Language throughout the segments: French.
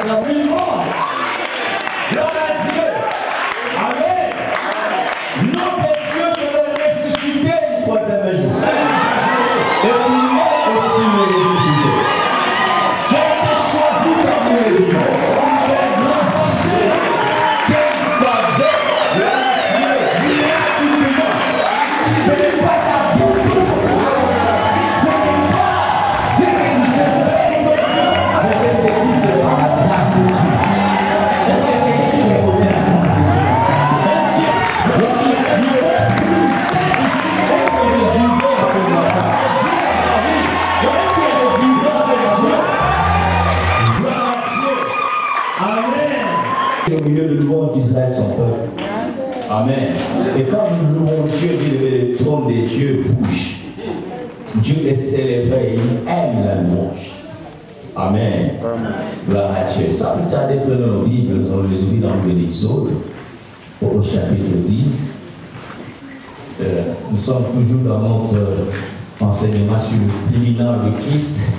vivant. Gloire à Dieu. Amen. Nos Dieu seront ressuscités le troisième jour. Et tu es ressuscité. Tu as été choisi parmi les vivants. Quelle grâce. Quelle faveur. Gloire à Dieu. Miraculeusement. Ce n'est pas ta bouche. Ce n'est pas ce que tu sais faire. Mais je te dis, c'est par la grâce de Dieu. Est-ce que quelqu'un est au bien? Est-ce que au milieu de louange d'Israël, son peuple. Amen. Et quand nous louons Dieu, le trône des dieux bouge. Dieu est célébré et il aime la louange. Amen. Gloire à Dieu. Sans plus tarder, prenons nos Bibles, nous allons les ouvrir dans le livre d'Exode, au chapitre 10. Nous sommes toujours dans notre enseignement sur le tribunal de Christ.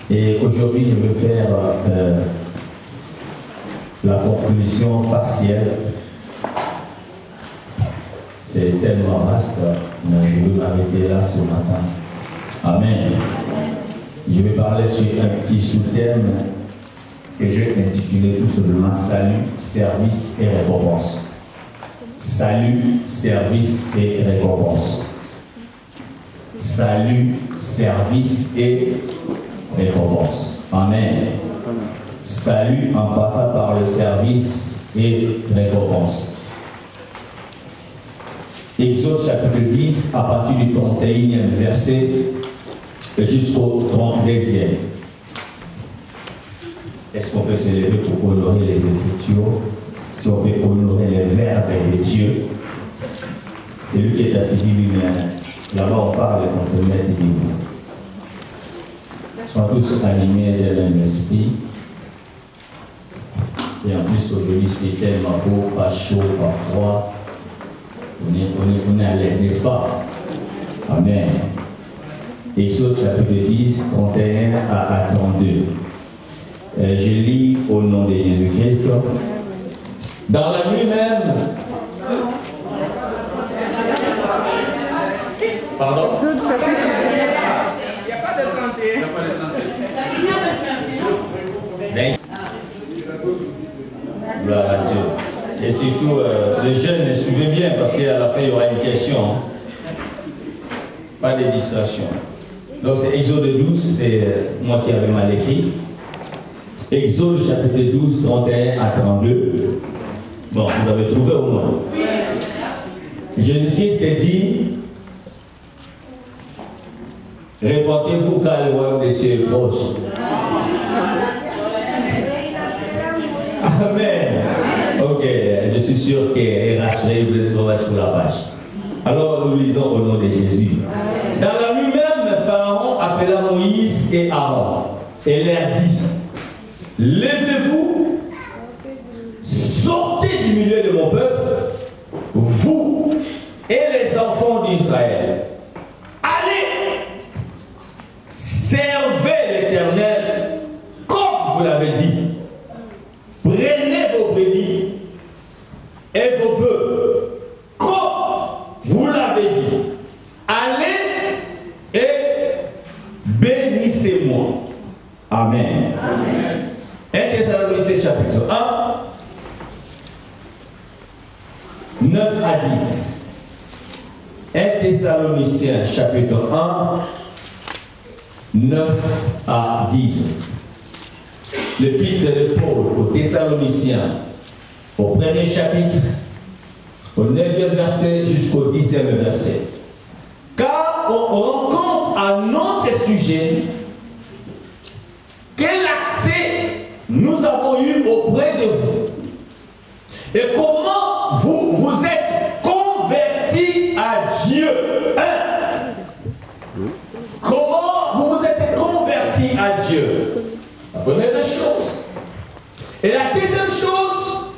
Et aujourd'hui, je vais faire la conclusion partielle. C'est tellement vaste, mais je vais m'arrêter là ce matin. Amen. Je vais parler sur un petit sous-thème que j'ai intitulé tout simplement Salut, service et récompense. Salut, service et récompense. Salut, service et récompense. Amen. Salut en passant par le service et récompense. Exode chapitre 10, à partir du 31e verset jusqu'au 33e. Est-ce qu'on peut se lever pour honorer les Écritures? Si on peut honorer les vers de Dieu. C'est lui qui est assis lui-même. Là-bas, on parle qu'on se mette debout. Ils sont tous animés de même esprit. Et en plus, aujourd'hui, il fait tellement beau, pas chaud, pas froid. On est à l'aise, n'est-ce pas? Amen. Exode chapitre 10, 31 à 32. Je lis au nom de Jésus-Christ. Dans la nuit même. Pardon? Exode chapitre 10. Il n'y a pas de 31. Il n'y a pas de 31. Gloire à Dieu. Et surtout, les jeunes, suivez bien parce qu'à la fin, il y aura une question. Pas de distraction. Donc, c'est Exode 12, c'est moi qui avais mal écrit. Exode chapitre 12, 31 à 32. Bon, vous avez trouvé au moins. Jésus-Christ a dit, répondez-vous car le royaume des cieux est proche. Amen. Ok, je suis sûr qu'elle est rassurée, vous êtes trouvé sur la page. Alors nous lisons au nom de Jésus. Dans la nuit même, Pharaon appela Moïse et Aaron et leur dit, levez-vous, sortez du milieu de mon peuple, vous et les enfants d'Israël. Allez, servez l'Éternel comme vous l'avez dit. Prenez vos brebis et vos bœufs comme vous l'avez dit. Allez et bénissez-moi. Amen. Amen. 1 Thessaloniciens chapitre 1, 9 à 10. 1 Thessaloniciens chapitre 1, 9 à 10. L'épître de Paul aux Thessaloniciens, au premier chapitre, au 9e verset jusqu'au 10e verset. Car on rencontre un autre sujet. Quel accès nous avons eu auprès de vous? Et comment vous vous êtes convertis à Dieu? Comment vous vous êtes convertis à Dieu? La première des choses. Et la deuxième chose,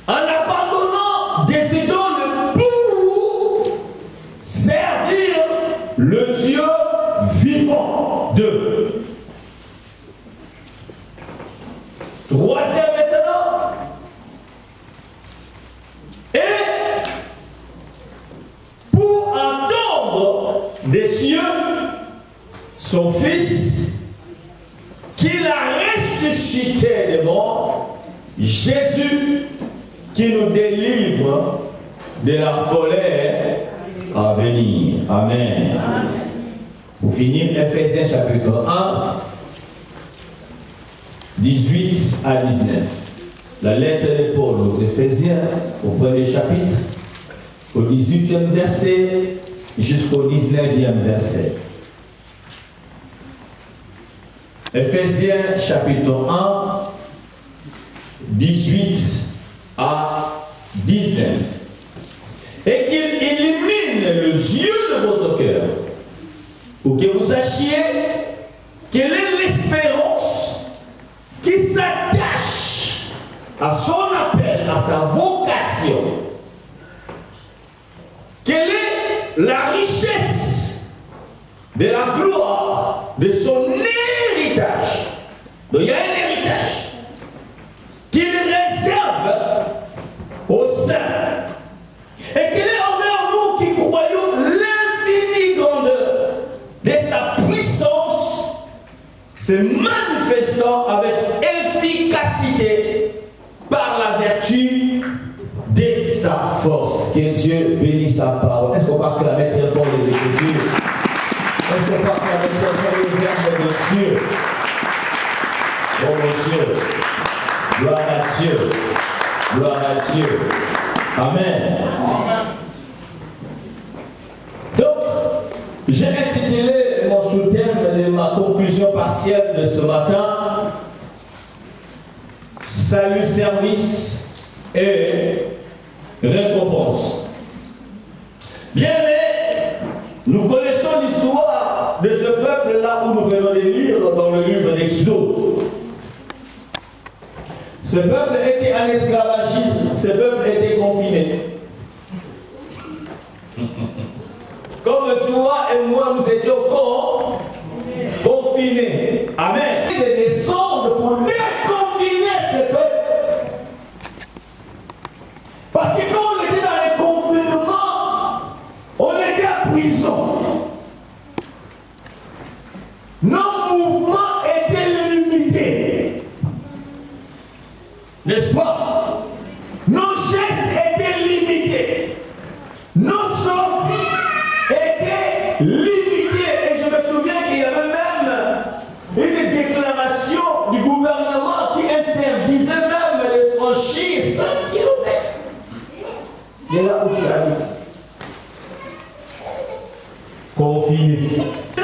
en abandonnant des idoles pour servir le Dieu vivant. 2. Troisième maintenant. Et pour entendre des cieux son Fils, qu'il a ressuscité des morts, Jésus, qui nous délivre de la colère à venir. Amen. Pour finir, Ephésiens chapitre 1, 18 à 19. La lettre de Paul aux Éphésiens, au premier chapitre, au 18e verset jusqu'au 19e verset. Ephésiens chapitre 1, 18 à 19. Et qu'il illumine les yeux de votre cœur, pour que vous sachiez quelle est l'espérance qui s'attache à son appel, à sa vocation. Quelle est la richesse de la gloire de son héritage. Donc il y a un héritage qu'il réserve aux saints et qu'il est envers nous qui croyons l'infinie grandeur de sa puissance se manifestant avec efficacité par la vertu de sa force. Que Dieu bénisse sa parole. Est-ce qu'on va acclamer très fort les Écritures? Est-ce qu'on va acclamer très fort les verbes de Dieu? Oh mon Dieu, gloire à Dieu, gloire à Dieu. Amen. Donc, j'ai intitulé mon sous-thème de ma conclusion partielle de ce matin: salut, service et récompense. Bien aimé, nous connaissons l'histoire de ce peuple-là où nous venons de lire dans le livre d'Exode. Ce peuple était en esclavagisme, ce peuple était confiné. Comme toi et moi, nous étions confinés. Amen. De descendre pour déconfiner ce peuple. Parce que quand on était dans les confinements, on était en prison. Nos mouvements étaient limités. N'est-ce pas? Nos gestes étaient limités. Nos sorties étaient limitées. Et je me souviens qu'il y avait même une déclaration du gouvernement qui interdisait même de franchir 5 km. De là où tu habites. Confiné. Non!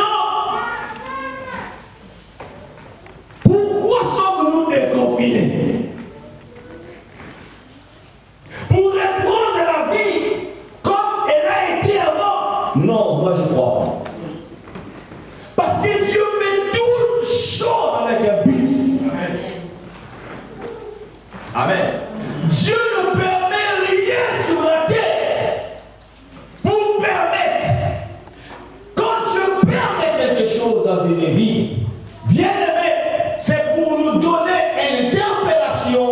Pourquoi sommes-nous déconfinés? Pour reprendre la vie comme elle a été avant? Non, moi je crois pas. Parce que Dieu fait toutes choses avec un but. Amen. Dieu ne permet rien sur la terre pour permettre. Quand Dieu permet quelque chose dans une vie, bien aimé, c'est pour nous donner une interpellation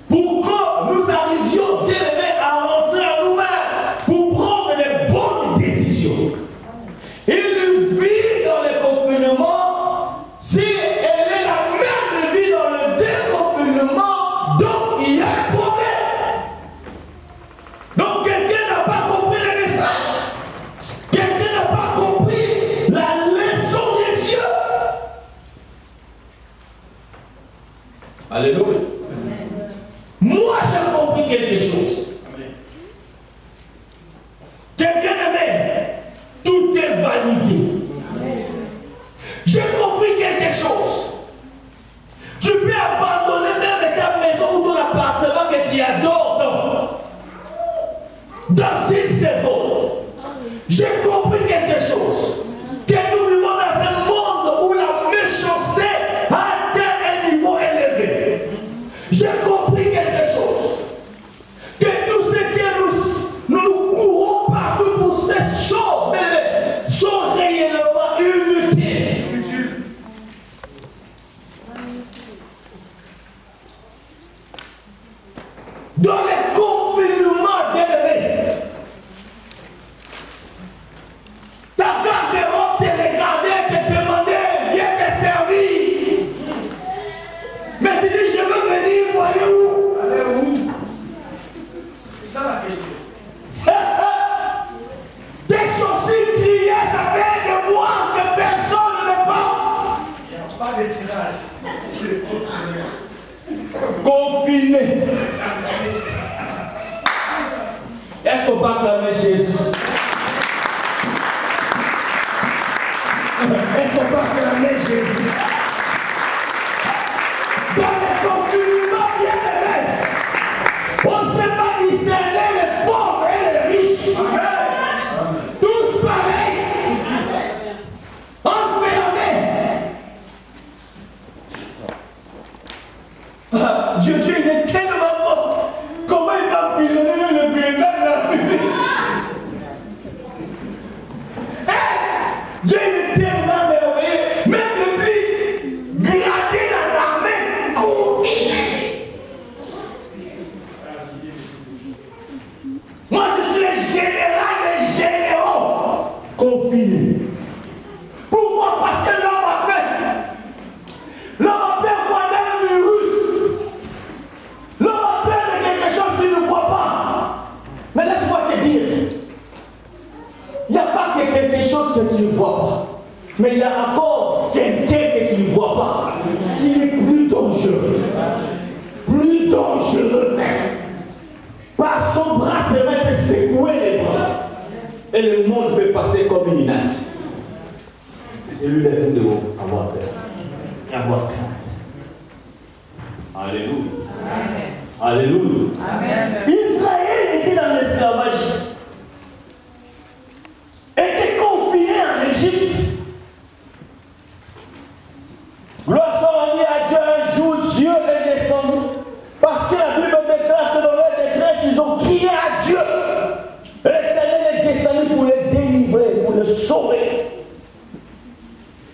pour que nous arrivions, bien aimé, à rentrer en nous-mêmes pour prendre les bonnes décisions. Une vie dans le confinement, si elle est la même vie dans le déconfinement, donc il y a un problème. Donc quelqu'un n'a pas compris le message. Quelqu'un n'a pas compris la leçon de Dieu. Alléluia. Moi, j'ai compris quelque chose. Quelqu'un aimé, tout est validé. J'ai compris quelque chose. Tu peux abandonner même ta maison ou ton appartement que tu adores dans une seconde. J'ai compris quelque chose. Que nous vivons dans un monde où la méchanceté a atteint un niveau élevé. J'ai compris quelque chose. Que Dans les confinements d'élevés, ta garde-robe te regardait, te demandait, viens te servir. Mais tu dis, je veux venir pour aller où? Allez où? C'est ça la question. Des chaussures criées, ça fait de moi que personne ne porte. Il n'y a pas de serrage. Tu les poses Seigneur. Confiné. Est-ce qu'on peut acclamer Jésus? Est-ce qu'on peut acclamer Jésus? Dans les confinements bien-aimés, on ne sait pas discerner les pauvres et les riches. Amen. Tous pareils. Enfermés. Dieu, il est tellement bon. Comment il a emprisonné le président de la République? Dieu il est tellement merveilleux. Même le plus gradé dans l'armée, confiné. Moi, je suis le général des généraux. Confiné. Pourquoi? Parce que l'homme a fait. L'homme a peur quoi d'un virus. L'homme a peur de quelque chose qu'il ne voit pas. Mais laisse-moi te dire, il n'y a pas que quelque chose que tu ne vois pas. Mais il y a encore quelqu'un que tu ne vois pas, qui est plus dangereux. Plus dangereux. Par son bras, c'est vrai peut secouer les bras. Et le monde peut passer comme une natte. C'est celui-là qui doit avoir peur et avoir crainte. Alléluia. Amen. Alléluia. Amen. Israël était dans l'esclavagisme. Était confiné en Égypte. Gloire soit rendue à Dieu. Un jour, Dieu est descendu. Parce que la Bible déclare que dans leur détresse, ils ont crié à Dieu. Et l'Éternel est descendu pour les délivrer, pour les sauver.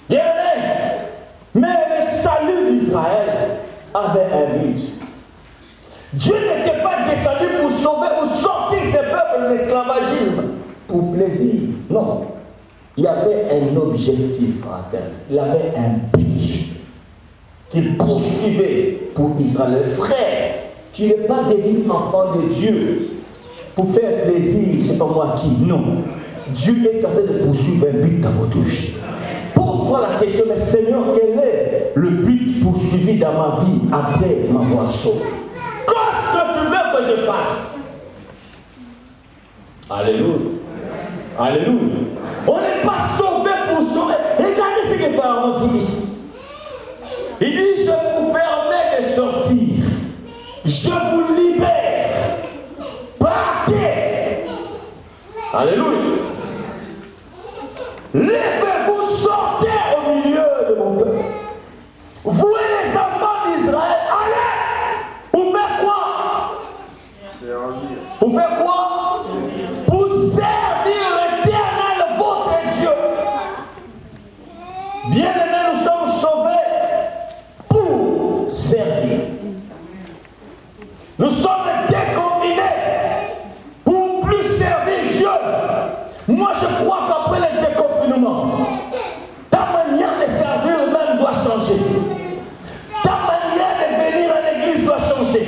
Bien, mais le salut d'Israël avait un but. Dieu n'était pas descendu pour sauver, pour sortir ses peuples de l'esclavagisme pour plaisir. Non. Il y avait un objectif à atteindre. Il avait un but qu'il poursuivait pour Israël. Frère, tu n'es pas devenu enfant de Dieu pour faire plaisir, je ne sais pas moi qui. Non. Dieu est en train de poursuivre un but dans votre vie. Pose-toi la question, mais Seigneur, quel est le but poursuivi dans ma vie après m'avoir sauvé? Qu'est-ce que tu veux que je fasse? Alléluia. Alléluia. On n'est pas sauvé pour sauver. Regardez ce que Pharaon dit ici. Il dit, je vous permets de sortir. Je vous libère. Partez. Alléluia. Lèvez-vous, sortez au milieu de mon peuple. Vous et les enfants d'Israël, allez. Pour faire quoi? Pour faire quoi? Pour servir l'Éternel, votre Dieu. Bien-aimés, nous sommes sauvés pour servir. Nous sommes déconfinés pour plus servir Dieu. Moi, je crois qu'après le déconfinement, ta manière de servir même doit changer. Ta manière de venir à l'église doit changer.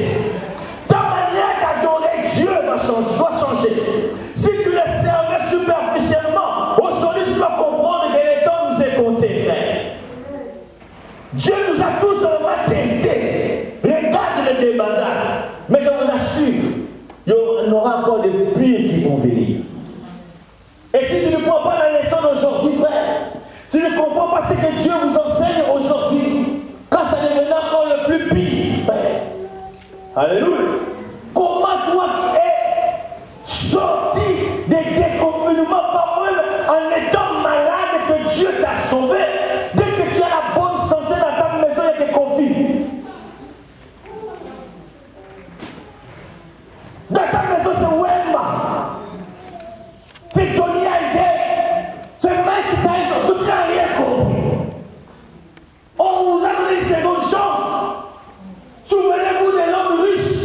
Ta manière d'adorer Dieu doit changer. Si tu le servais superficiellement, aujourd'hui tu dois comprendre que les temps nous est compté, frère. Dieu nous a tous vraiment testés. Regarde le débandage. Mais je vous assure, il y en aura encore des pires qui vont venir. Et si tu ne prends pas la leçon d'aujourd'hui, frère, tu ne comprends pas ce que Dieu vous enseigne aujourd'hui, quand ça deviendra encore le plus pire, frère. Alléluia. Comment toi qui es sorti des déconfinements par eux en étant malade que Dieu t'a sauvé, dès que tu as la bonne santé dans ta maison, il te confine. Dans ta maison, c'est Wemba. C'est Johnny Hallyday. C'est Mike Tyson. Tu n'as rien compris. On vous a donné une seconde chance. Souvenez-vous de l'homme riche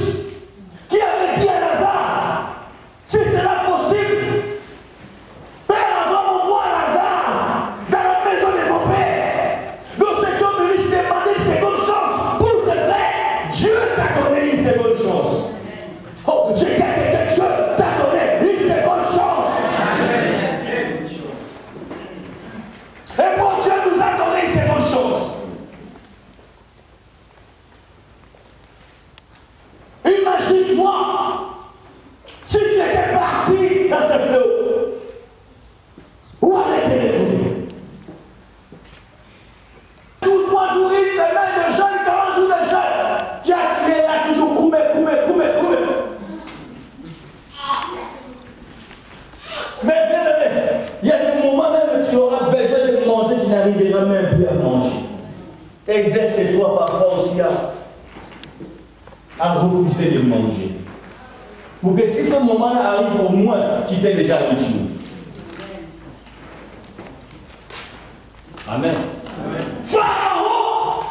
c'est toi parfois aussi à refuser de manger. Pour que si ce moment-là arrive, au moins, tu t'es déjà habitué. Amen. Pharaon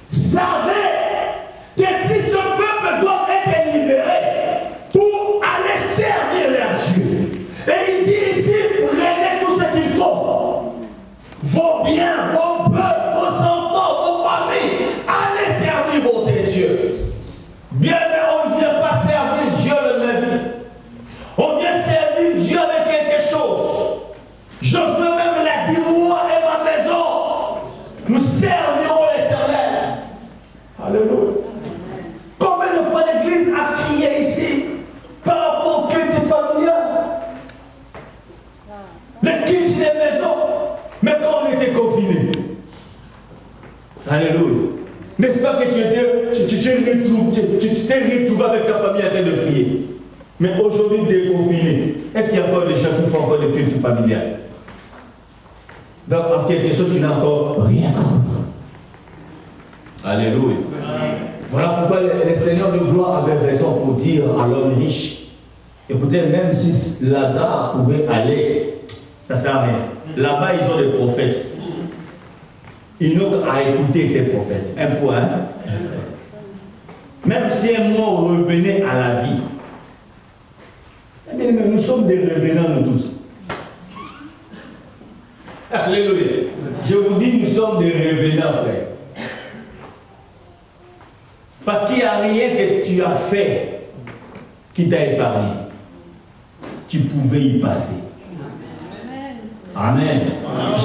savait que si ce peuple doit être libéré pour aller servir leur Dieu, et il dit ici, prenez tout ce qu'il faut, vos biens, vos peuples, vos enfants, vos familles, allez servir votre Dieu. Bien, mais on ne vient pas servir Dieu le même. On vient servir Dieu avec quelque chose. Josué même l'a dit, moi et ma maison, nous servirons l'Éternel. Alléluia. Combien de fois l'Église a crié ici par rapport au culte familial? Le culte des maisons. Mais quand on était confinés. Alléluia. N'est-ce pas que tu t'es retrouvé avec ta famille en train de prier? Mais aujourd'hui, déconfiné, est-ce qu'il y a encore des gens qui font encore des cultes familiales? Donc, en quelque sorte, tu n'as encore rien compris. Alléluia. Voilà pourquoi le Seigneur de gloire avait raison pour dire à l'homme riche, écoutez, même si Lazare pouvait aller, ça ne sert à rien. Là-bas, ils ont des prophètes. Enoch a écouté ces prophètes. Un point. Même si un mort revenait à la vie. Mais nous sommes des revenants, nous tous. Alléluia. Je vous dis, nous sommes des revenants, frère. Parce qu'il n'y a rien que tu as fait qui t'a épargné. Tu pouvais y passer. Amen.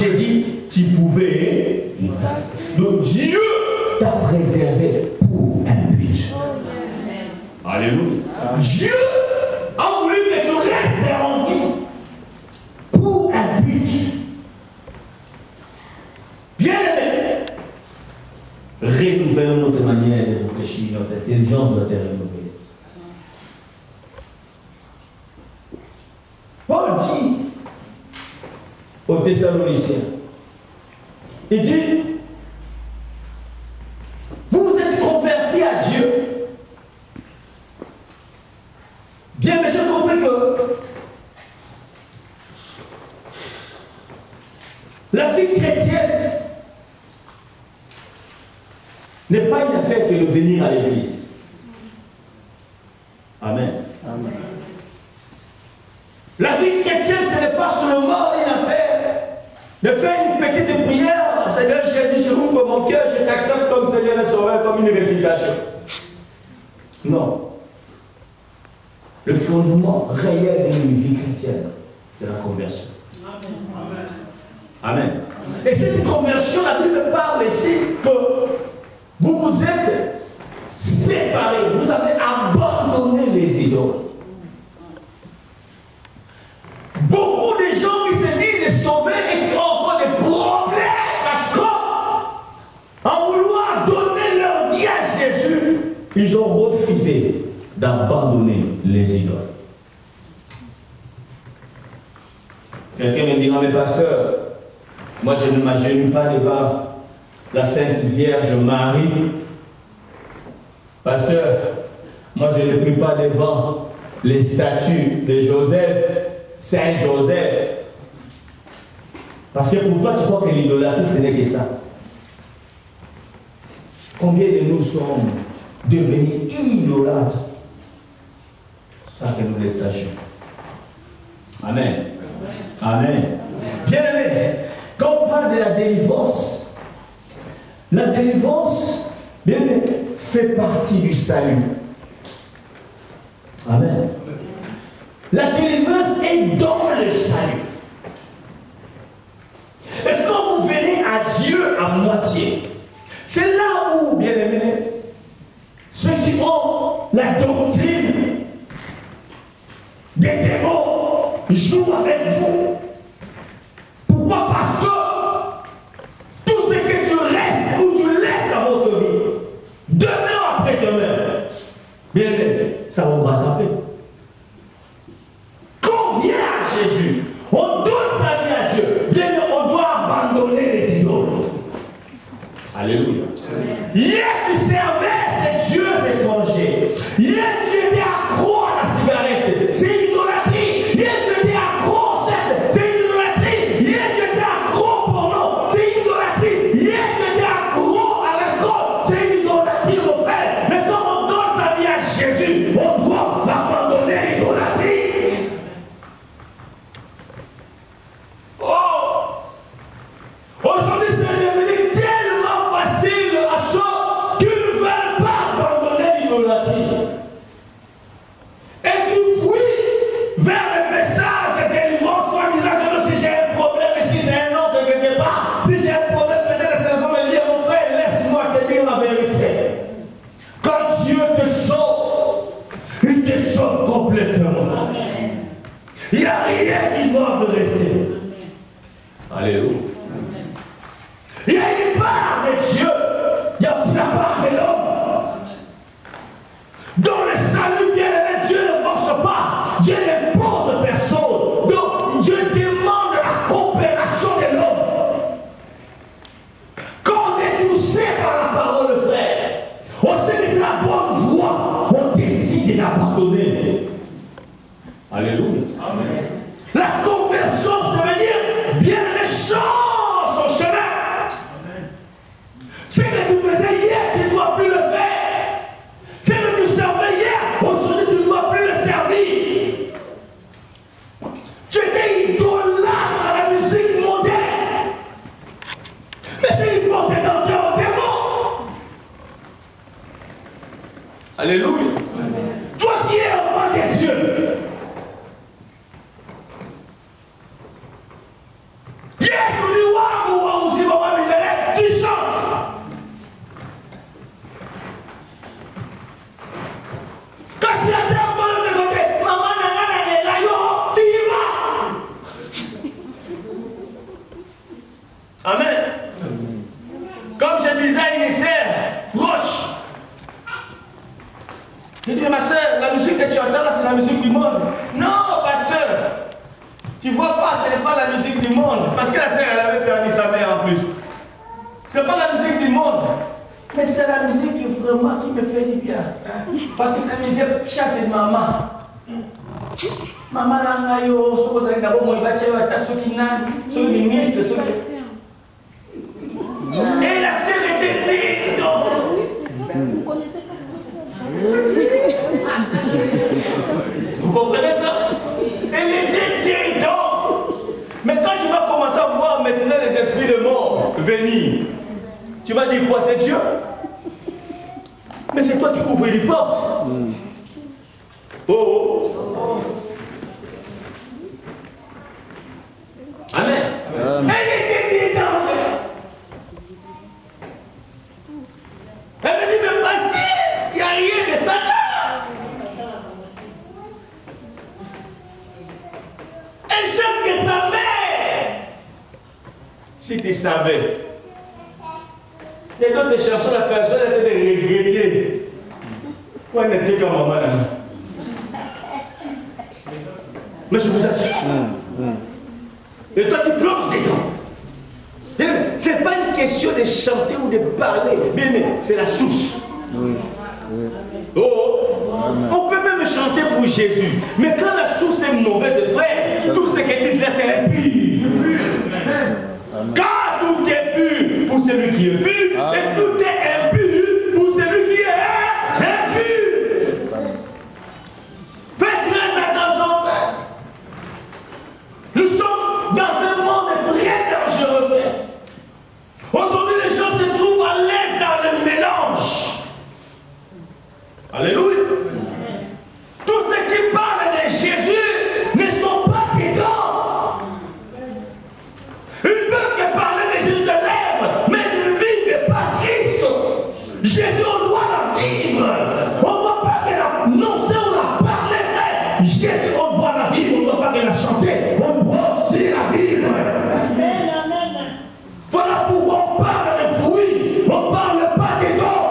J'ai dit, tu pouvais y passer. Donc Dieu t'a préservé pour un but. Alléluia. Dieu a voulu que tu restes en vie pour un but. Bien aimé, renouvelons notre manière de réfléchir, notre intelligence doit être renouvelée. Paul dit aux Thessaloniciens, il dit, vous vous êtes convertis à Dieu. Bien, mais j'ai compris que la vie chrétienne n'est pas une affaire que de venir à l'église. Amen. Amen. La vie chrétienne, ce n'est pas seulement une affaire de faire une petite prière. Seigneur Jésus, je ouvre mon cœur, je t'accepte comme Seigneur et Sauveur, comme une récitation. Non. Le fondement réel d'une vie chrétienne, c'est la conversion. Amen. Amen. Et cette conversion, la Bible parle ici que vous vous êtes séparés, vous avez abandonné les idoles. Beaucoup de gens qui se disent sauvés et qui ont encore des problèmes parce qu'en vouloir donner leur vie à Jésus, ils ont refusé d'abandonner les idoles. Quelqu'un me dira, mais pasteur, moi je ne m'agenouille pas devant la Sainte Vierge Marie. Pasteur, moi je ne prie pas devant les statues de Joseph, Saint Joseph. Parce que pour toi, tu crois que l'idolâtrie, ce n'est que ça. Combien de nous sommes devenus idolâtres sans que nous les sachions? Amen. Amen. Bien aimé, quand on parle de la délivrance bien aimé, fait partie du salut. Amen. La délivrance est dans le salut. Et quand vous venez à Dieu à moitié, c'est là où, bien aimé, ceux qui ont la doctrine des démons jouent avec vous. Pourquoi? Parce que tout ce que tu restes ou tu laisses dans votre vie, demain après-demain, bien aimé, ça va vous rattraper. Quand on vient à Jésus, on donne sa vie à Dieu, bien on doit abandonner les idoles. Alléluia. Amen. Hier, tu servais ces dieux étrangers. Hier, tu étais accro à la cigarette. C'est une idolâtrie. Hier, tu étais accro au sexe. C'est une idolâtrie. Hier, tu étais accro au porno. C'est une idolâtrie. Hier, tu étais accro à l'alcool. C'est une idolâtrie, mon frère. Mais quand on donne sa vie à Jésus, on doit abandonner l'idolâtrie. Oh! Aujourd'hui, c'est devenu tellement facile à ceux qui ne veulent pas abandonner l'idolâtrie. Et tu fuis vers le message de délivrance, soit disant que si j'ai un problème, et si c'est un autre quelque part, si j'ai un problème, peut-être c'est vont me dire, mon frère, laisse-moi te dire la vérité. Quand Dieu te sauve, il te sauve complètement. Il n'y a rien qui doit te rester. Alléluia. Il y a une part de Dieu, il y a aussi la part de l'homme. Dans le salut bien-aimé, Dieu ne force pas, Dieu n'impose personne. Donc Dieu demande la coopération de l'homme. Quand on est touché par la parole, frère, on sait que c'est la bonne voie, on décide de l'abandonner. Alléluia. Amen. La conversion, ça veut dire bien-aimé, change ton chemin. Ce que tu faisais hier, tu ne dois plus le faire. Ce que tu servais hier, aujourd'hui, tu ne dois plus le servir. Tu étais idolâtre à la musique moderne. Mais c'est une porte d'entrée au démon. Alléluia. Toi qui es enfant de Dieu. Yes, tu chantes. Quand tu as un bonhomme de côté, maman n'a là, tu y vas. Amen. Comme je disais à une sœur proche, je dis, ma soeur, la musique que tu entends là, c'est la musique du monde. Non, pasteur. Tu vois pas, ce n'est pas la musique du monde. Parce que la sœur, elle avait perdu sa mère en plus. Ce n'est pas la musique du monde. Mais c'est la musique qui vraiment qui me fait du bien. Parce que c'est la musique chante de maman. Maman n'a yo, ce que vous avez d'abord, moi, il va chez ceux qui n'ont, ceux qui ministres, ceux qui. Et la sœur était née. Vous comprenez ça? Elle était dedans. Mais quand tu vas commencer à voir maintenant les esprits de mort venir, tu vas dire quoi? C'est Dieu? Mais c'est toi qui ouvres les portes. Oh. Amen. Elle était dedans. Elle me dit, mais pasteur, il n'y a rien de Satan. Elle chante que sa mère. Si tu savais. Il y a d'autres chansons, la personne a été regrettée. Pourquoi elle n'était comme maman? Mais je vous assure. Et toi, tu plonges dedans. Ce n'est pas une question de chanter ou de parler. Bien, mais c'est la source. Oh, on peut même chanter pour Jésus. Mais quand la source est mauvaise, frère, tout ce qu'ils disent là, c'est impur. Car tout est pur pour celui qui est pur, et tout est impur pour celui qui est impur. Faites très attention, frère. Nous sommes dans un monde très dangereux, frère. Aujourd'hui, les gens se trouvent à l'aise dans le mélange. Alléluia. Tous ceux qui parlent de Jésus ne sont pas dedans. Ils peuvent que parler de Jésus de lèvres, mais ils ne vivent pas Christ. Jésus, on doit la vivre. On ne doit pas que l'annoncer ou la parler, frère. Jésus, on doit la vivre, on ne doit pas que la chanter. On doit aussi la vivre. Amen, amen. Voilà pourquoi on parle de fruits, on ne parle pas des dons.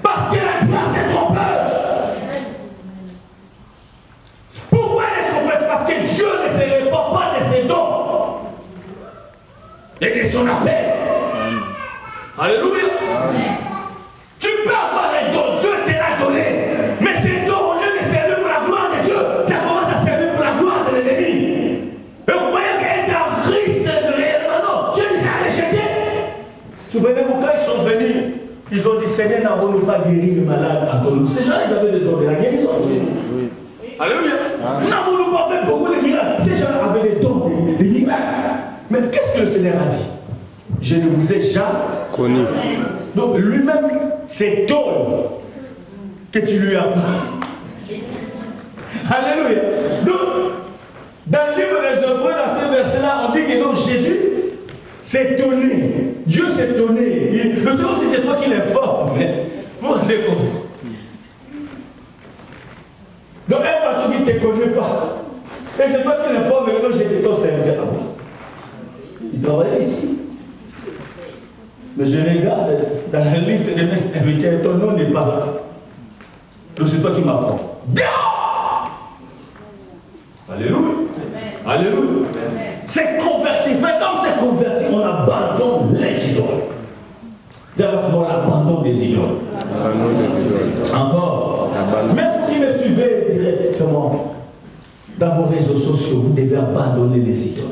Parce que la grâce est trompeuse. Pourquoi elle est trompeuse? Parce que Dieu ne se répand pas de ses dons et de son appel. Alléluia. Amen. sont venus, ils ont dit, Seigneur, n'avons-nous pas guéri le malade à ton nom? Ces gens, ils avaient le don de la guérison. Oui. Alléluia. N'avons-nous pas fait beaucoup de miracles? Ces gens avaient le don des miracles. Mais qu'est-ce que le Seigneur a dit? Je ne vous ai jamais connu. Donc lui-même s'étonne que tu lui apprends. Alléluia. Donc, dans le livre des Hébreux, dans ce verset-là, on dit que donc Jésus s'étonnait. Dieu s'étonnait. Le Seigneur, si c'est toi qui l'informe, vous vous rendez compte. Donc, un partout qui ne te connaît pas, et c'est toi qui l'informe, et donc j'étais ton serviteur. Il travaillait ici. Mais je regarde dans la liste de mes serviteurs, ton nom n'est pas là. Donc c'est toi qui m'apprends. Alléluia. Alléluia. C'est converti. Fait comme c'est converti, on abandonne les idoles. D'abord, on abandonne les idoles. Encore. Même vous qui me suivez directement dans vos réseaux sociaux, vous devez abandonner les idoles.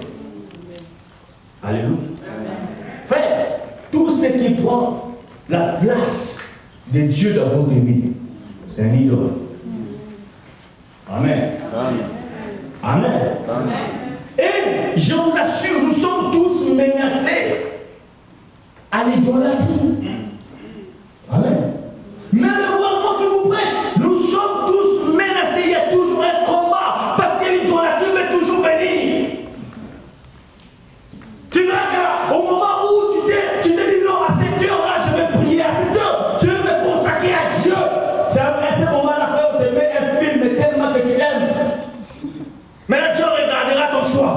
Alléluia. Frère, tout ce qui prend la place de Dieu dans votre vie, c'est un idole. Amen. Amen. Amen. Et je vous assure, nous sommes tous menacés à l'idolâtrie. Amen. Mais le moment que vous prêchez, nous sommes tous menacés. Il y a toujours un combat parce que l'idolâtrie va toujours venir. Tu verras qu'au moment où tu te dis non, à cette heure-là, je vais prier, à cette heure, je vais me consacrer à Dieu. C'est à ce moment-là, frère, on te met un film tellement que tu aimes. Maintenant, Dieu regardera ton choix.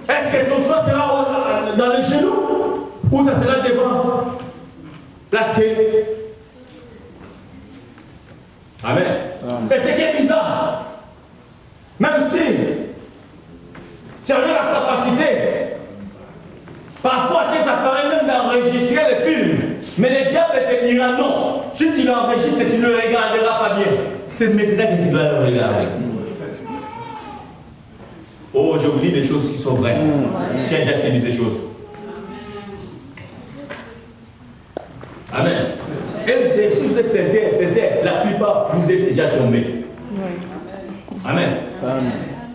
Est-ce que ton choix sera dans le genou ou ça sera devant la télé? Amen. Et ce qui est bizarre, même si tu as la capacité, par rapport à tes appareils, même d'enregistrer les films, mais le diable te dira non. Si tu l'enregistres, tu ne le regarderas pas bien. C'est maintenant que tu dois le regarder. Oh, je vous dis des choses qui sont vraies. Qui a déjà suivi ces choses? Amen. Et si vous êtes sincère, la plupart, vous êtes déjà tombés. Amen.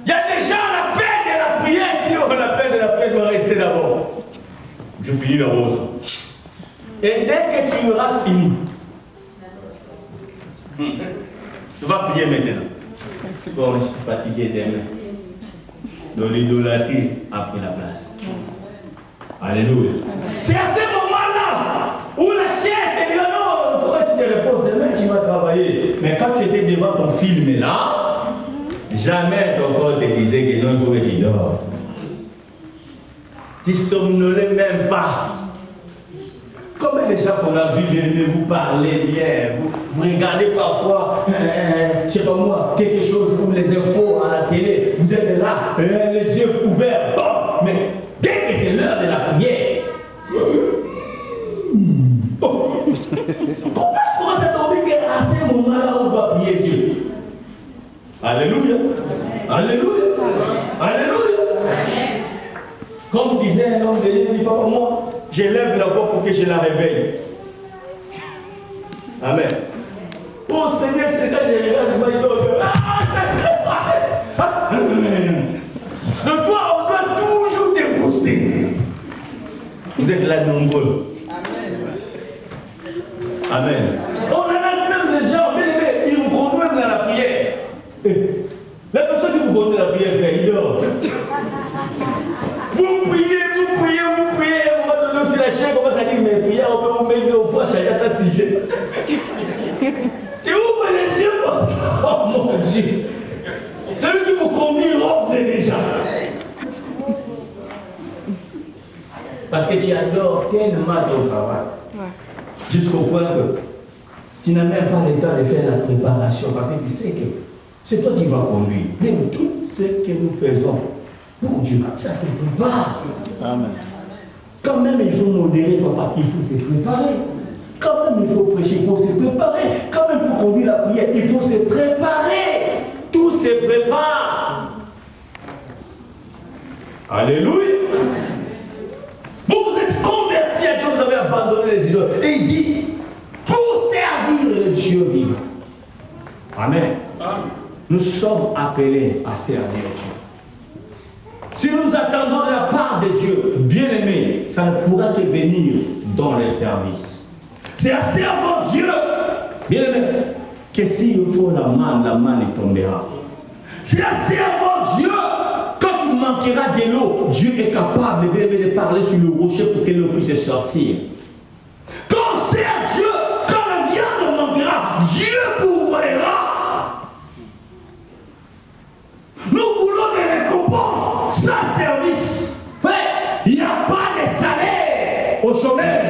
Il y a déjà la peine de la prière. Tu dis, oh, la peine de la prière doit rester d'abord. Je finis la rose. Et dès que tu auras fini, tu vas prier maintenant. Bon, je suis fatigué demain. Donc l'idolâtrie a pris la place. Alléluia. C'est à ce moment-là où la chair te dira non, il faudrait que tu te reposes demain, tu vas travailler. Mais quand tu étais devant ton film là, jamais ton corps te disait que non, il faut que tu dors. Tu somnolais même pas. Combien de gens qu'on a vu venir vous parler bien, vous regardez parfois, je sais pas moi, quelque chose comme les infos à la télé, vous êtes là, les yeux ouverts, bon, mais dès que c'est l'heure de la prière, comment tu commences à tomber qu'à ce moment-là on doit prier Dieu? Alléluia. Alléluia. Alléluia. Comme disait un homme de Dieu, il dit pas moi. J'élève la voix pour que je la réveille. Amen. Oh Seigneur, c'est quand je regarde, il dit, ah, c'est donc toi, on doit toujours te booster. Vous êtes là nombreux. Amen. Amen. On en a même des gens, ils vous conduisent dans la prière. La personne qui vous conduit dans la prière, frère, il dort. Vous priez. Si la chair commence à dire, mais prière, on peut vous mettre au foie, chacun ta sujet. Tu ouvres les yeux comme ça. Oh mon Dieu. Celui qui vous conduit ronfle déjà. Parce que tu adores tellement ton travail. Jusqu'au point que tu n'as même pas le temps de faire la préparation. Parce que tu sais que c'est toi qui vas conduire. Mais tout ce que nous faisons pour Dieu, ça se prépare. Amen. Quand même il faut modérer, papa, il faut se préparer. Quand même il faut prêcher, il faut se préparer. Quand même il faut conduire la prière, il faut se préparer. Tout se prépare. Alléluia. Vous êtes convertis à Dieu, vous avez abandonné les idoles. Et il dit, pour servir le Dieu vivant. Amen. Nous sommes appelés à servir Dieu. Si nous attendons de la part de Dieu, bien aimé, ça ne pourra que venir dans les services. C'est à servir Dieu, bien aimé, que s'il faut la manne y tombera. C'est à servir Dieu. Quand il manquera de l'eau, Dieu est capable de parler sur le rocher pour que l'eau puisse sortir. Quand on sert Dieu, quand la viande manquera, Dieu pourvoira. Nous voulons des récompenses sans service. Frère, il n'y a pas de salaire au chômeur.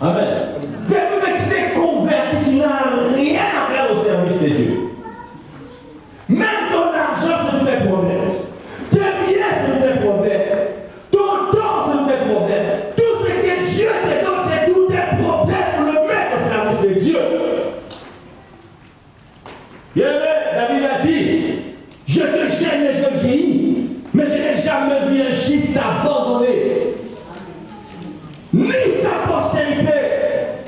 Amen. Depuis que tu t'es converti, tu n'as rien à faire au service de Dieu. Même ton argent, c'est tous les problèmes. Tes biens, c'est tous les problèmes. Ton temps, c'est tous les problèmes. Tout ce que Dieu te donne, c'est tous tes problèmes pour le mettre au service de Dieu. Bien-aimé, David a dit, je te gêne et je vieillis, mais je n'ai jamais vu un juste abandonné, ni sa postérité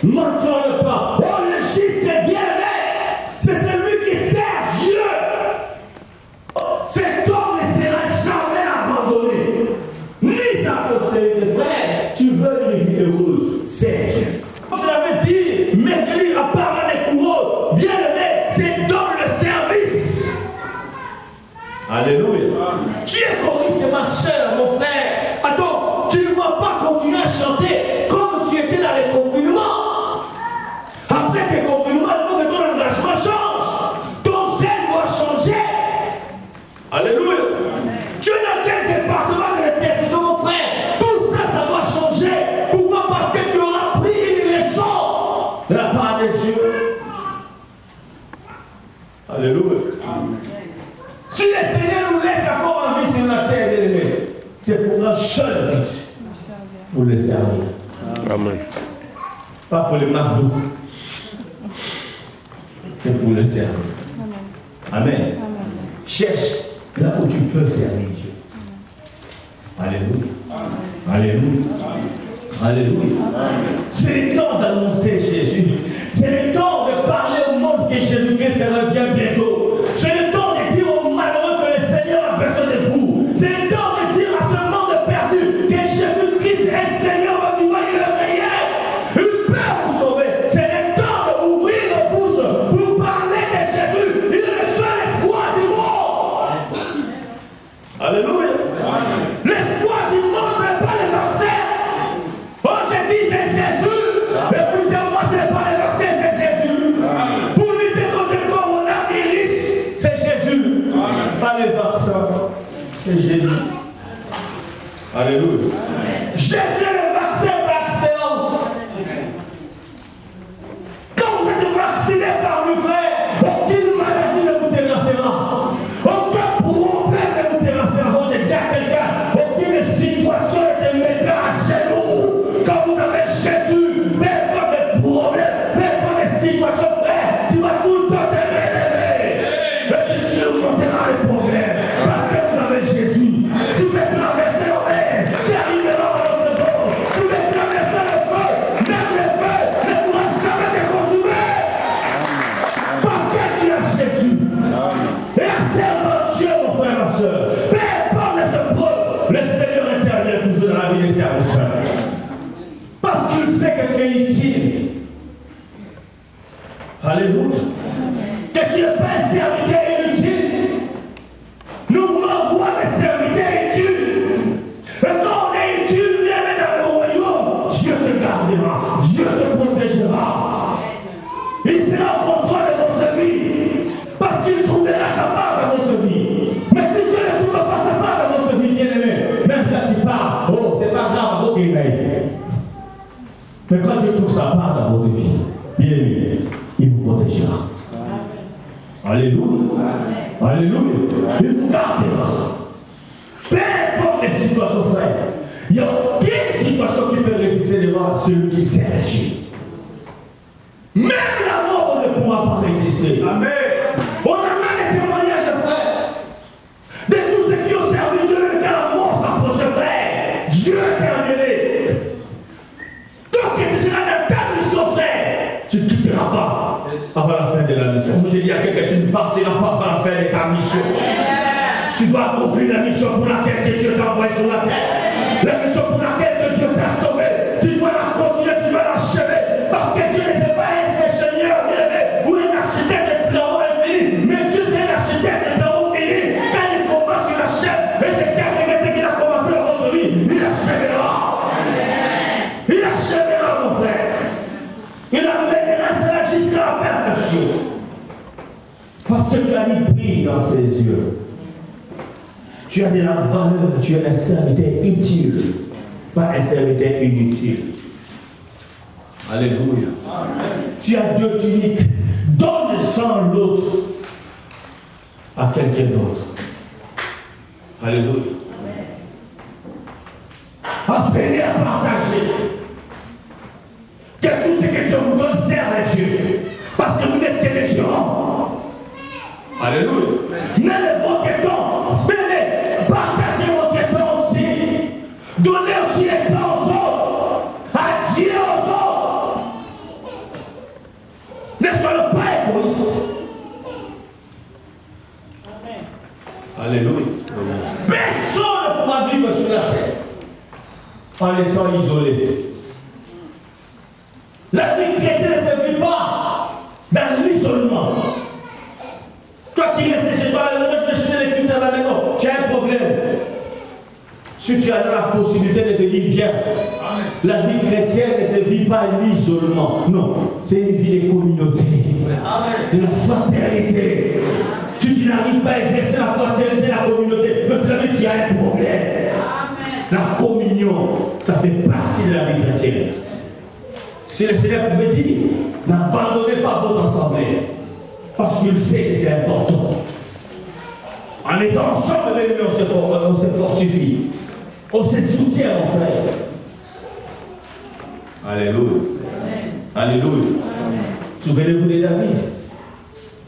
mentionne pas. Oh, le juste est bien-aimé, c'est celui qui sert Dieu. Cet homme ne sera jamais abandonné, ni sa postérité. Frère, tu veux une vie heureuse, c'est Dieu. Je l'avais dit, maigrir à part les couronnes, bien-aimé, c'est dans le service. Alléluia. Tu es choriste, ma chère, mon frère. Attends, tu ne vas pas continuer à chanter comme tu étais dans les confinements. Après tes confinements, il faut que ton engagement change. Ton zèle doit changer. Alléluia. Tu es dans quel département de l'intercession, mon frère? Tout ça, ça doit changer. Pourquoi? Parce que tu auras pris une leçon de la part de Dieu. Alléluia. Si le Seigneur nous laisse encore en vie sur la terre, c'est pour un seul but. Pour le servir. Amen. Pas pour le McDo. C'est pour le servir. Amen. Amen. Cherche là où tu peux servir Dieu. Alléluia. Alléluia. Alléluia. C'est le temps d'annoncer Jésus. C'est le temps de parler au monde que Jésus-Christ revient bientôt. C'est le temps de dire aux malheureux que le Seigneur a besoin de vous. C'est le temps de dire à ce monde perdu que Jésus-Christ est Seigneur vivant, il est réel. Il peut vous sauver. C'est le temps d'ouvrir nos bouches pour parler de Jésus. Il est le seul espoir du monde. Alléluia. L'espoir du monde, ce n'est pas le vaccin. Oh, je dis c'est Jésus. Écoutez-moi, ce n'est pas le vaccin, c'est Jésus. Pour lutter contre le coronavirus, c'est Jésus. Pas le vaccin, c'est Jésus. Alléluia. Jésus est le vaccin par excellence. Quand vous êtes vacciné par lui, frère, aucune maladie ne vous terrassera. Aucun problème ne vous terrassera. Quand je dis à quelqu'un, aucune situation ne te mettra à genoux. Quand vous avez Jésus, même pas de problème, même pas de situation, frère, tu vas tout le temps te relever. Et tu surmonteras les problèmes. Parce que vous avez Jésus. Tu peux traverser la mer, tu arriveras à notre bord. Tu peux traverser le feu, même le feu ne pourra jamais te consumer. Parce que tu as Jésus. Et à servir Dieu, mon frère, ma soeur. Peu importe les épreuves, le Seigneur intervient toujours dans la vie des serviteurs. Parce qu'il sait que tu es utile. Alléluia. Que tu n'es pas un serviteur inutile. Nous voulons voir des serviteurs utiles. Et quand on est utile, bien dans le royaume, Dieu te gardera, Dieu te protégera. Il sera au contrôle de votre vie. Parce qu'il trouvera sa part dans votre vie. Mais si Dieu ne trouve pas sa part dans votre vie, bien aimé, même quand tu pars, oh, c'est pas grave, votre email. Mais quand Dieu trouve sa part dans votre vie, bien aimé, il vous protégera. Alléluia. Alléluia. Il vous gardera. Peu importe les situations, frère. Il n'y a aucune situation qui peut résister devant celui qui sert Dieu. Même la mort ne pourra pas résister. Amen. On en a des témoignages, frère. De tous ceux qui ont servi Dieu, même quand la mort s'approche, frère. Dieu est intervenu. partiras pas faire ta mission. Tu dois accomplir la mission pour laquelle Dieu t'a envoyé sur la terre. La mission pour laquelle Dieu t'a sauvé. Tu dois la continuer, tu dois l'achever. Parce que Dieu ne sait pas un ingénieur ou un architecte de travaux infinis. Mais Dieu c'est un architecte de travaux finis. Quand il commence, il achève. Et je tiens à dire qu'il a commencé dans votre vie. Il achèvera. Il achèvera, mon frère. Il amènera cela jusqu'à la perfection. Parce que tu as mis prix dans ses yeux. Tu as de la valeur, tu es un serviteur utile, pas un serviteur inutile. Alléluia. Amen. Tu as 2 tuniques, donne sans l'autre à quelqu'un d'autre. Alléluia. Apprenez à partager. Que tout ce que Dieu vous donne serve à Dieu. Parce que vous n'êtes que des gens. Alléluia. Même votre temps, partagez votre temps aussi. Donnez aussi les temps aux autres. À Dieu aux autres. Ne soyez pas égoïstes. Alléluia. Personne ne pourra vivre sur la terre en étant isolé. La vie chrétienne ne se vit pas dans l'isolement. Toi qui restes chez toi, je suis les cultes à la maison, tu as un problème. Si tu as la possibilité de venir, viens. Amen. La vie chrétienne ne se vit pas en isolement. Non, c'est une vie de communauté. Amen. De la fraternité. Tu n'arrives pas à exercer la fraternité, la communauté, mais c'est la vie tu as un problème. Amen. La communion, ça fait partie de la vie chrétienne. Si le Seigneur pouvait dire, n'abandonnez pas votre assemblée. Parce qu'il sait que c'est important. En étant ensemble, on se fortifie. On se soutient, mon frère. Alléluia. Alléluia. Souvenez-vous de David.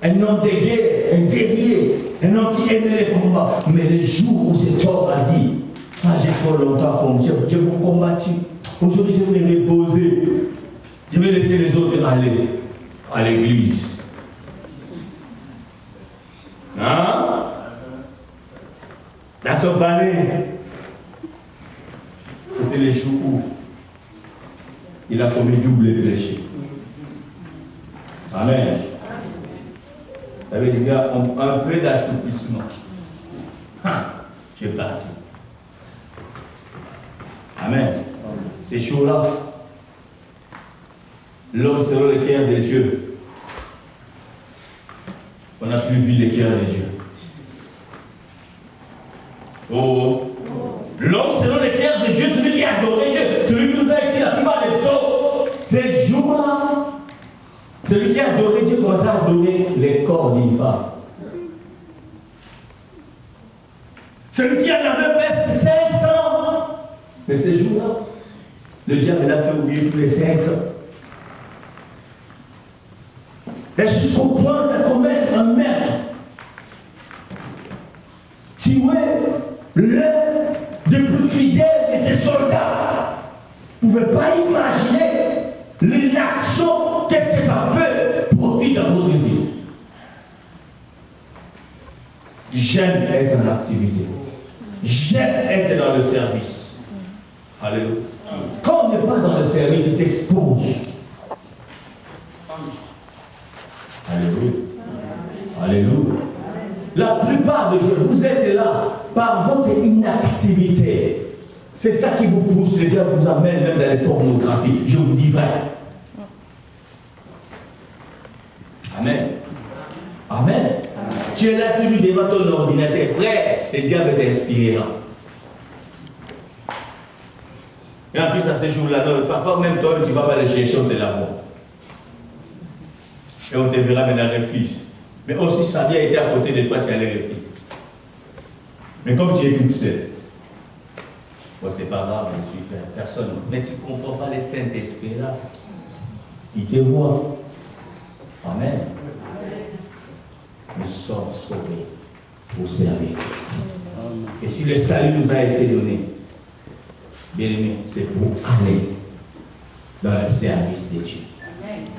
Un homme de guerre, un guerrier, un homme qui aimait les combats. Mais le jour où cet homme a dit, ah, j'ai trop longtemps combattu, je vous combattu. Aujourd'hui, je vais me reposer. Je vais laisser les autres aller à l'église. Hein? Dans son balai, c'était les jours où il a commis double péché. Amen. Ça veut dire un peu d'assouplissement. Tu es parti. Amen. Ces jours-là, l'homme selon le cœur de Dieu. On n'a plus vu le cœur de Dieu. Oh. L'homme selon le cœur de Dieu, celui qui a adoré Dieu, celui qui nous a écrit la plupart des psaumes, ces jours-là, celui qui a adoré Dieu commençait à adorer les corps d'une femme. Celui qui en avait presque 500. Mais ces jours-là, le diable a fait oublier tous les 500. Et jusqu'au point de commettre un meurtre. Tuer l'un des plus fidèles de ses soldats. Vous ne pouvez pas imaginer l'inaction, qu'est-ce que ça peut produire dans votre vie. J'aime être en activité. J'aime être dans le service. Alléluia. Quand on n'est pas dans le service, tu t'exposes. Alléluia. Alléluia. La plupart des gens, vous êtes là par votre inactivité. C'est ça qui vous pousse, le diable vous amène même dans les pornographies. Je vous dis vrai. Amen. Amen. Tu es là toujours devant ton ordinateur. Frère, le diable t'inspirera. Et en plus, à ces jours-là, parfois même toi, tu ne vas pas le chercher, on te l'avoue. Et on te verra maintenant refuse. Mais aussi, ça vient été à côté de toi, tu allais refuser. Mais comme tu es tout seul, bon, c'est pas grave, je suis personne. Mais tu ne comprends pas les Saint-Esprit là. Il te voit. Amen. Nous sommes sauvés pour servir. Et si le salut nous a été donné, bien aimé, c'est pour aller dans le service de Dieu.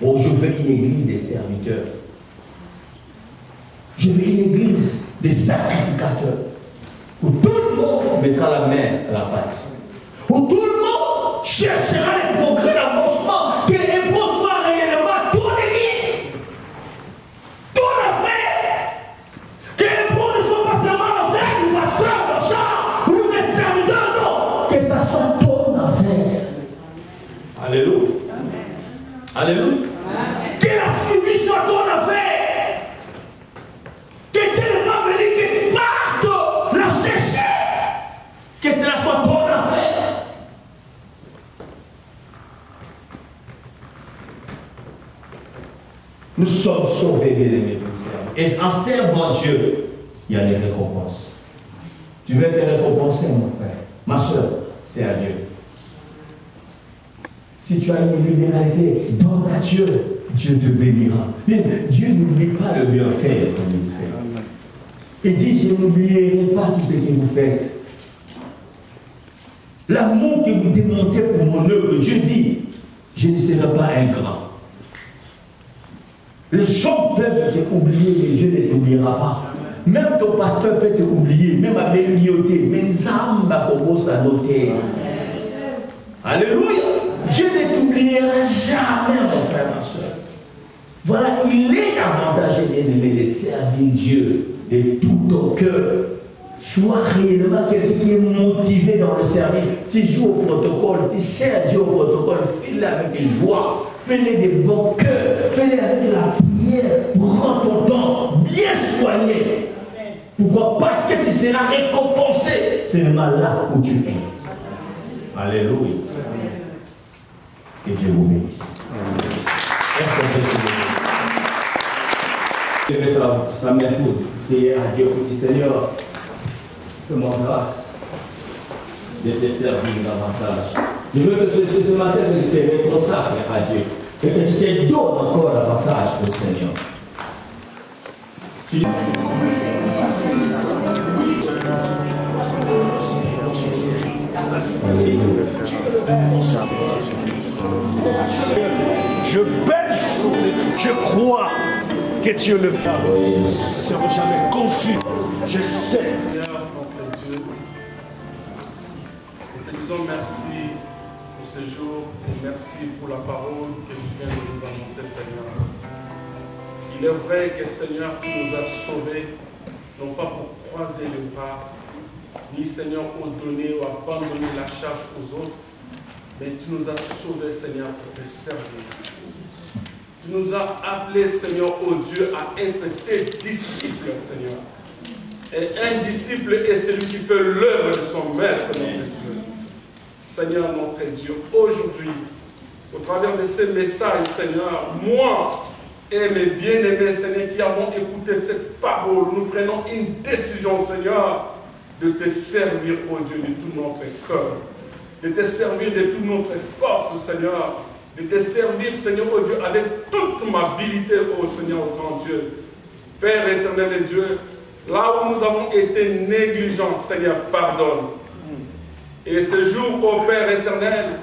Oh, je veux une église des serviteurs. Je veux une église de sacrificateurs. Où tout le monde mettra la main à la pâte. Où tout le monde cherchera les progrès d'avancement. Que l'hébreu soit réellement ton église. Ton affaire. Que l'hébreu ne soit pas seulement l'affaire du pasteur, le char ou du serviteur, non. Que ça soit ton affaire. Alléluia. Alléluia. Que la suivi soit ton affaire. Que Dieu n'est pas venu que tu partes la chercher. Que cela soit ton affaire. Nous sommes sauvés, bien-aimés. Et en servant Dieu, il y a des récompenses. Tu veux être récompensé, mon frère, ma soeur, c'est à Dieu. Si tu as une libéralité, donne à Dieu, Dieu te bénira. Dieu n'oublie pas le bienfait que vous faites. Il dit, je n'oublierai pas tout ce que vous faites. L'amour que vous démontez pour mon œuvre, Dieu dit, je ne serai pas ingrat. Les gens peuvent t'oublier, mais Dieu ne t'oubliera pas. Même ton pasteur peut t'oublier, même à Bélioté, mais Nzamba commence à noter. Alléluia. Dieu ne t'oubliera jamais, mon frère, ma soeur. Voilà, il est avantageux, bien aimé, de servir Dieu de tout ton cœur. Sois réellement quelqu'un qui est motivé dans le service. Tu joues au protocole, tu sers Dieu au protocole, fais-le avec joie, fais-le de bon cœur, fais-le avec la prière, prends ton temps, bien soigné. Pourquoi? Parce que tu seras récompensé seulement là où tu es. Alléluia. Que Dieu vous bénisse. Est-ce qu'on peut se lever? Ça m'écoute. Priez à Dieu pour dire, Seigneur, fais-moi grâce de te servir davantage. Je veux que ce matin, que tu te consacres à Dieu et que tu te donnes encore davantage au Seigneur. Je bêche, je crois que Dieu le fera. Je ne serai jamais confus. Je sais. Seigneur, notre Dieu, nous te disons merci pour ce jour et merci pour la parole que tu viens de nous annoncer, Seigneur. Il est vrai que, Seigneur, tu nous as sauvés, non pas pour croiser les bras, ni, Seigneur, pour donner ou abandonner la charge aux autres, mais tu nous as sauvés, Seigneur, pour te servir. Tu nous as appelés, Seigneur, oh Dieu, à être tes disciples, Seigneur. Et un disciple est celui qui fait l'œuvre de son maître, notre Dieu. Seigneur, notre Dieu, aujourd'hui, au travers de ces messages, Seigneur, moi et mes bien-aimés, Seigneur, qui avons écouté cette parole, nous prenons une décision, Seigneur, de te servir, oh Dieu, de tout notre cœur, de te servir de toute notre force, Seigneur, de te servir, Seigneur, oh Dieu, avec toute ma habilité, oh Seigneur, oh grand Dieu. Père éternel et Dieu, là où nous avons été négligents, Seigneur, pardonne. Et ce jour, ô Père éternel,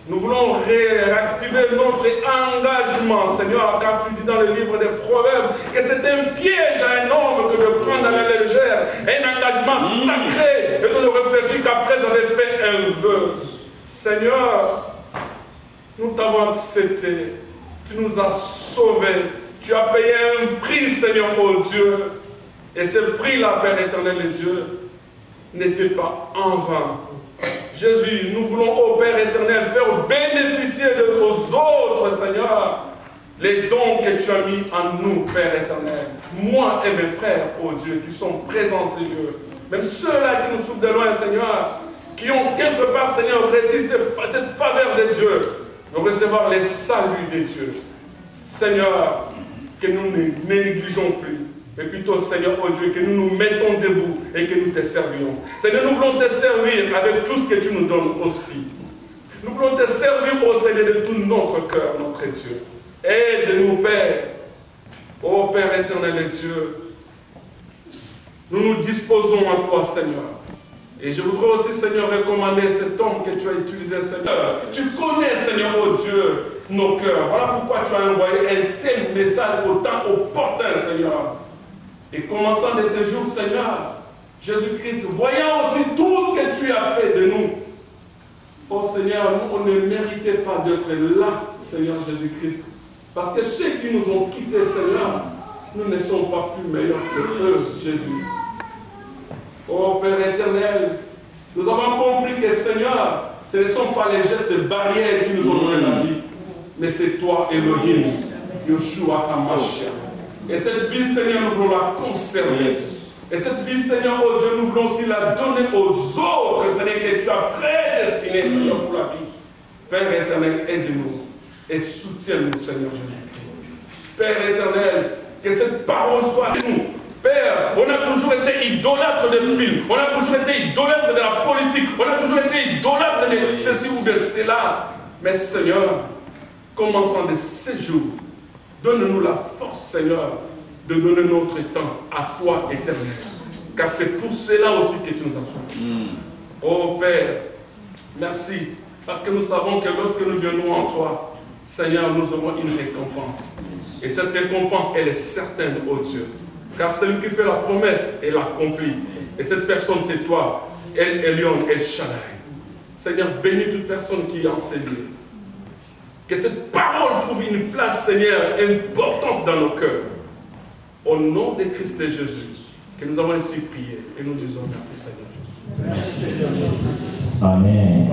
nous voulons réactiver notre engagement, Seigneur, car tu dis dans le livre des Proverbes que c'est un piège à un homme que de prendre à la légère un engagement sacré et de ne réfléchir qu'après avoir fait un vœu. Seigneur, nous t'avons accepté, tu nous as sauvés, tu as payé un prix, Seigneur, ô Dieu. Et ce prix-là, Père éternel et Dieu, n'était pas en vain. Jésus, nous voulons, ô Père éternel, faire bénéficier aux autres, Seigneur, les dons que tu as mis en nous, Père éternel. Moi et mes frères, ô Dieu, qui sont présents, Seigneur, même ceux-là qui nous souffrent de loin, Seigneur, qui ont quelque part, Seigneur, résisté à cette faveur de Dieu, de recevoir les saluts de Dieu. Seigneur, que nous ne négligeons plus, mais plutôt, Seigneur, oh Dieu, que nous nous mettons debout et que nous te servions. Seigneur, nous voulons te servir avec tout ce que tu nous donnes aussi. Nous voulons te servir, oh Seigneur, de tout notre cœur, notre Dieu. Aide-nous, Père. Oh Père éternel et Dieu, nous nous disposons à toi, Seigneur. Et je voudrais aussi, Seigneur, recommander cet homme que tu as utilisé, Seigneur. Tu connais, Seigneur, oh Dieu, nos cœurs. Voilà pourquoi tu as envoyé un tel message au temps opportun, Seigneur. Et commençant de ce jour, Seigneur, Jésus-Christ, voyant aussi tout ce que tu as fait de nous. Oh Seigneur, nous, on ne méritait pas d'être là, Seigneur Jésus-Christ. Parce que ceux qui nous ont quittés, Seigneur, nous ne sommes pas plus meilleurs que eux, Jésus. Oh Père éternel, nous avons compris que Seigneur, ce ne sont pas les gestes barrières qui nous ont donné la vie, mais c'est toi, Elohim, Yoshua HaMashiach. Et cette vie, Seigneur, nous voulons la conserver. Et cette vie, Seigneur, oh Dieu, nous voulons aussi la donner aux autres, Seigneur, que tu as prédestiné, Seigneur, pour la vie. Père éternel, aide-nous et soutiens-nous, Seigneur Jésus-Christ. Père éternel, que cette parole soit de nous. Père, on a toujours été idolâtre de films, on a toujours été idolâtre de la politique, on a toujours été idolâtre de ceci ou de cela. Mais Seigneur, commençant de ce jour, donne-nous la force, Seigneur, de donner notre temps à toi, éternel. Car c'est pour cela aussi que tu nous as sauvés. Oh Père, merci. Parce que nous savons que lorsque nous venons en toi, Seigneur, nous aurons une récompense. Et cette récompense, elle est certaine, oh Dieu. Car celui qui fait la promesse, elle l'accomplit. Et cette personne, c'est toi, El Elyon, El Shaddai. Seigneur, bénis toute personne qui est enseignée. Que cette parole trouve une place, Seigneur, importante dans nos cœurs. Au nom de Christ et Jésus, que nous avons ainsi prié et nous disons merci, Seigneur Jésus. Amen.